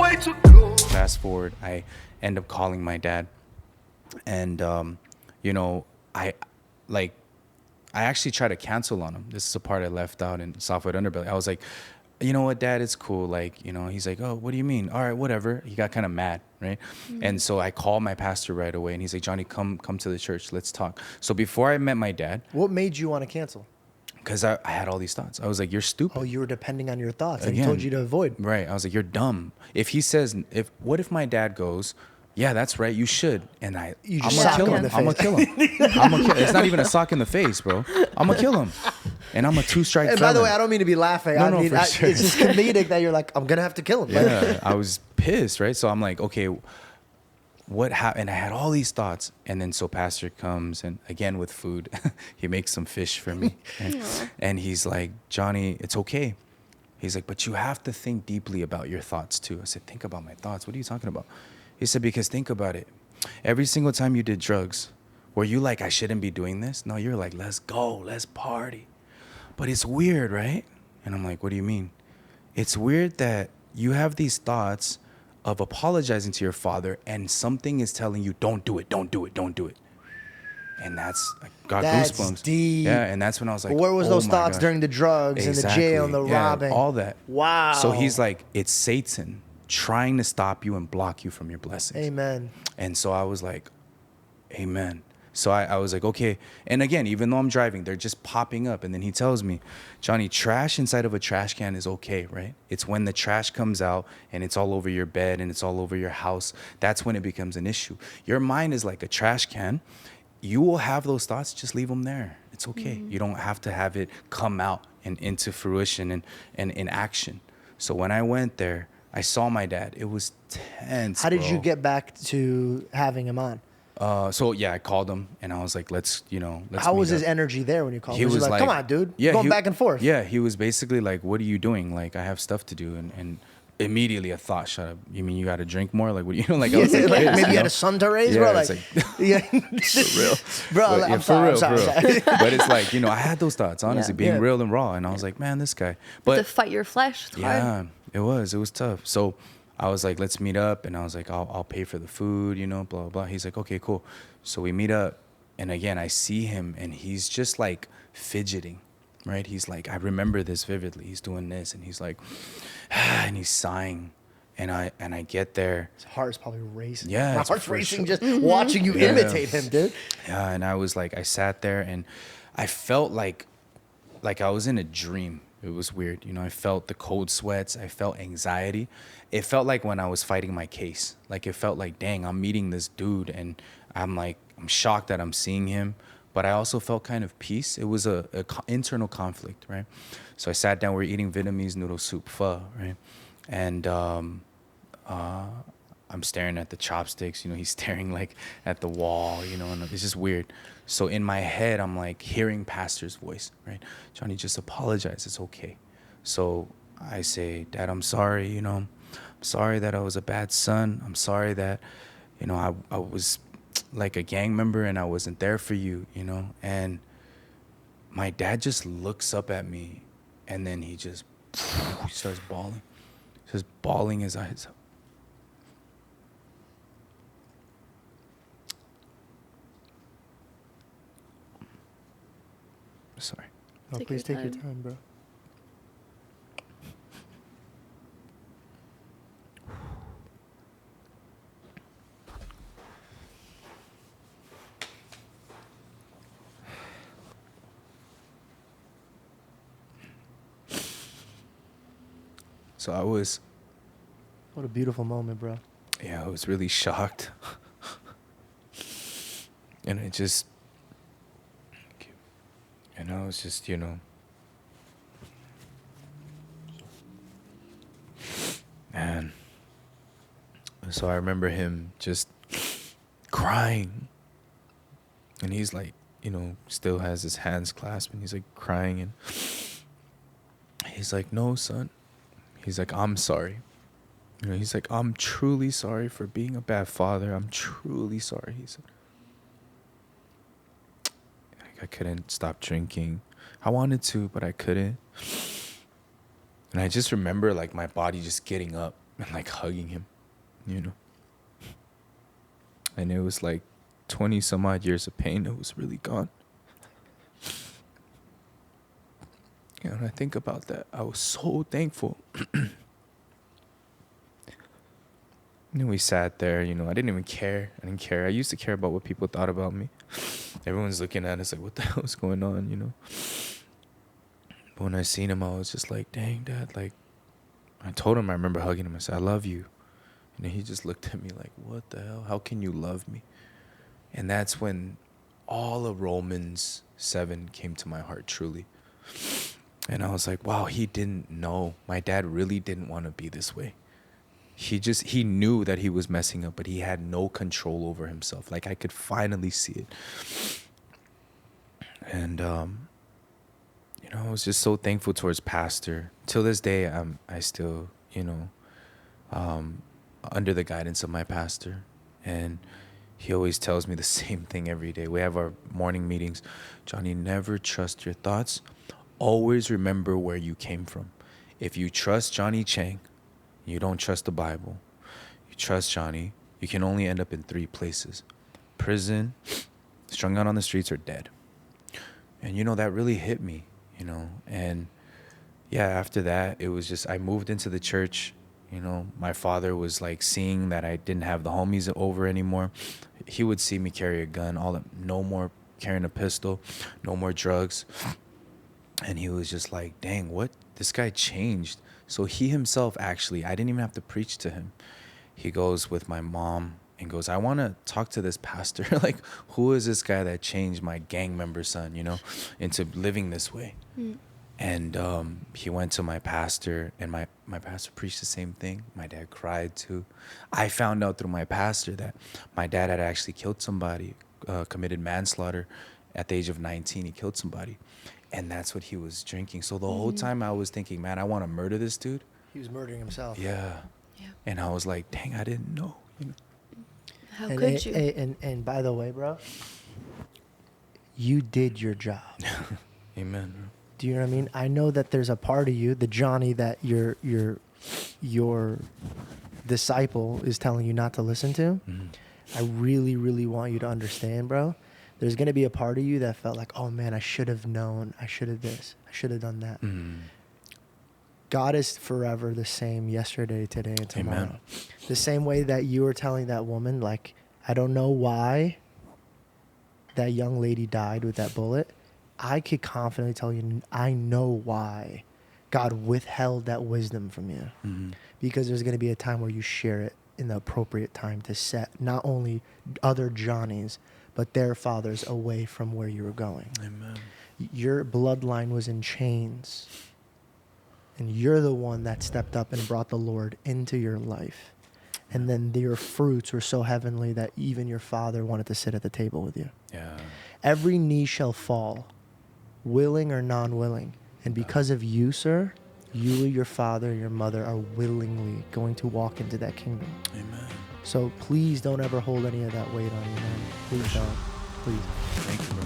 Fast forward, I end up calling my dad, and you know, I like I actually tried to cancel on him. This is the part I left out in Software Underbelly. I was like, you know what, Dad, it's cool. Like, you know, he's like, oh, what do you mean? All right, whatever. He got kind of mad, right? And so I called my pastor right away, and he's like, Johnny, come to the church. Let's talk. So before I met my dad, What made you want to cancel? because I had all these thoughts. I was like, you're stupid. Oh, you were depending on your thoughts, and he Again, told you to avoid. Right. I was like, you're dumb. If he says, what if my dad goes, yeah, that's right, you should. And I'm just gonna sock kill him him. in the I'm gonna face. kill him. I'm gonna kill. It's not even a sock in the face, bro. I'm gonna kill him. And I'm a 2-strike And felon. by the way, I don't mean to be laughing. No, for sure. It's just comedic that you're like, I'm gonna have to kill him. Yeah, I was pissed, right? So I'm like, okay, what happened? And I had all these thoughts. And then so pastor comes, and again with food, he makes some fish for me. And he's like, Johnny, it's okay. He's like, but you have to think deeply about your thoughts too. I said, think about my thoughts. What are you talking about? He said, because think about it. Every single time you did drugs, were you like, I shouldn't be doing this? No, you're like, let's go, let's party. But it's weird, right? And I'm like, what do you mean? It's weird that you have these thoughts of apologizing to your father, and something is telling you, don't do it, don't do it, don't do it. And that's, I got goosebumps. Deep. Yeah, and that's when I was like, Where was oh those my thoughts God. during the drugs and the jail and the Yeah, robbing? all that. Wow. So he's like, it's Satan trying to stop you and block you from your blessings. Amen. And so I was like, amen. So I was like, okay. And again, even though I'm driving, they're just popping up. And then he tells me, Johnny, trash inside of a trash can is okay, right? It's when the trash comes out and it's all over your bed and it's all over your house. That's when it becomes an issue. Your mind is like a trash can. You will have those thoughts, just leave them there. It's okay. You don't have to have it come out and into fruition and in action. So when I went there, I saw my dad. It was tense. How did you bro. get back to having him on? So yeah, I called him and I was like, let's How was meet his up. energy there when you called He him? Was was he like, come on, dude. Yeah, Going back and forth. Yeah, he was basically like, what are you doing? Like, I have stuff to do. And immediately a thought shut up. You mean you got to drink more? Like, what do you know? Like, I was like, Like, this, maybe you know? had a son to raise, Yeah, bro. it's Like, like- yeah. For real. Bro, But, I'm yeah, sorry. for real. But it's like, I had those thoughts, honestly, Yeah. being Yeah. real and raw. And I was like, man, this guy. To But fight your flesh. It's hard. yeah, it was tough. So I was like, let's meet up. And I was like, I'll pay for the food, blah, blah, blah. He's like, okay, cool. So we meet up. And again, I see him and he's just like fidgeting, right? He's like, I remember this vividly. He's doing this and he's like, and he's sighing. And I get there. His heart's probably racing. Yeah, My it's heart's for racing sure. just watching you Yeah. imitate him, dude. Yeah, and I was like, I sat there and I felt like I was in a dream. It was weird. I felt the cold sweats. I felt anxiety. It felt like when I was fighting my case. Like it felt like, dang, I'm meeting this dude and I'm shocked that I'm seeing him. But I also felt kind of peace. It was a internal conflict, right? So I sat down, we're eating Vietnamese noodle soup, pho, right? And I'm staring at the chopsticks, he's staring like at the wall, and it's just weird. So in my head, I'm like hearing pastor's voice, right? Johnny, just apologize. It's okay. So I say, Dad, I'm sorry, I'm sorry that I was a bad son. I'm sorry that, I was like a gang member and I wasn't there for you, and my dad just looks up at me and then he starts bawling. Just bawling his eyes out. Sorry. No, Take please your take your time. time, bro. So I was, What a beautiful moment, bro. I was really shocked. And it just, it's just, man. So I remember him just crying. And he's like, still has his hands clasped and he's like crying. And he's like, no, son. He's like, I'm sorry. He's like, I'm truly sorry for being a bad father. I'm truly sorry. He said, I couldn't stop drinking. I wanted to, but I couldn't. And I just remember like my body just getting up and like hugging him, you know. And it was like 20 some odd years of pain that was really gone. You know, when I think about that, I was so thankful. And then we sat there, you know, I didn't even care. I didn't care. I used to care about what people thought about me. Everyone's looking at us like, what the hell is going on, you know? But when I seen him, I was just like, dang, Dad, like, I told him, I remember hugging him. I said, I love you. And he just looked at me like, what the hell? How can you love me? And that's when all of Romans 7 came to my heart, truly. And I was like, wow, he didn't know. My dad really didn't want to be this way. He knew that he was messing up, but he had no control over himself. Like, I could finally see it. And, you know, I was just so thankful towards Pastor. Till this day, I still, you know, under the guidance of my pastor. And he always tells me the same thing every day. We have our morning meetings. Johnny, never trust your thoughts. Always remember where you came from. If you trust Johnny Chang, you don't trust the Bible. You trust Johnny, you can only end up in 3 places: prison, strung out on the streets, or dead. And, you know, that really hit me, you know. And, yeah, after that, it was just, I moved into the church. You know, my father was, like, seeing that I didn't have the homies over anymore. He would see me carry a gun, no more carrying a pistol, no more drugs. And he was just like, dang, what? This guy changed. So he himself, actually, I didn't even have to preach to him. He goes with my mom and goes, I want to talk to this pastor. Like, who is this guy that changed my gang member son, you know, into living this way? Mm. And he went to my pastor, and my pastor preached the same thing. My dad cried too. I found out through my pastor that my dad had actually killed somebody, committed manslaughter at the age of 19. He killed somebody. And that's what he was drinking. So the whole time I was thinking, man, I want to murder this dude. He was murdering himself. Yeah. And I was like, dang, I didn't know. You know? How could you? And by the way, bro, you did your job. Amen. Do you know what I mean? I know that there's a part of you, the Johnny that your disciple is telling you not to listen to. Mm-hmm. I really, really want you to understand, bro. There's going to be a part of you that felt like, oh, man, I should have known. I should have this. I should have done that. Mm. God is forever the same yesterday, today, and tomorrow. Amen. The same way that you were telling that woman, like, I don't know why that young lady died with that bullet. I could confidently tell you, I know why God withheld that wisdom from you. Mm-hmm. Because there's going to be a time where you share it in the appropriate time to set not only other Johnnies, but their fathers away from where you were going. Amen. Your bloodline was in chains. And you're the one that stepped up and brought the Lord into your life. And then your fruits were so heavenly that even your father wanted to sit at the table with you. Yeah. Every knee shall fall, willing or non-willing. And because of you, sir, you, your father, your mother are willingly going to walk into that kingdom. Amen. So please don't ever hold any of that weight on you, man. Please don't. Please. Thank you, bro.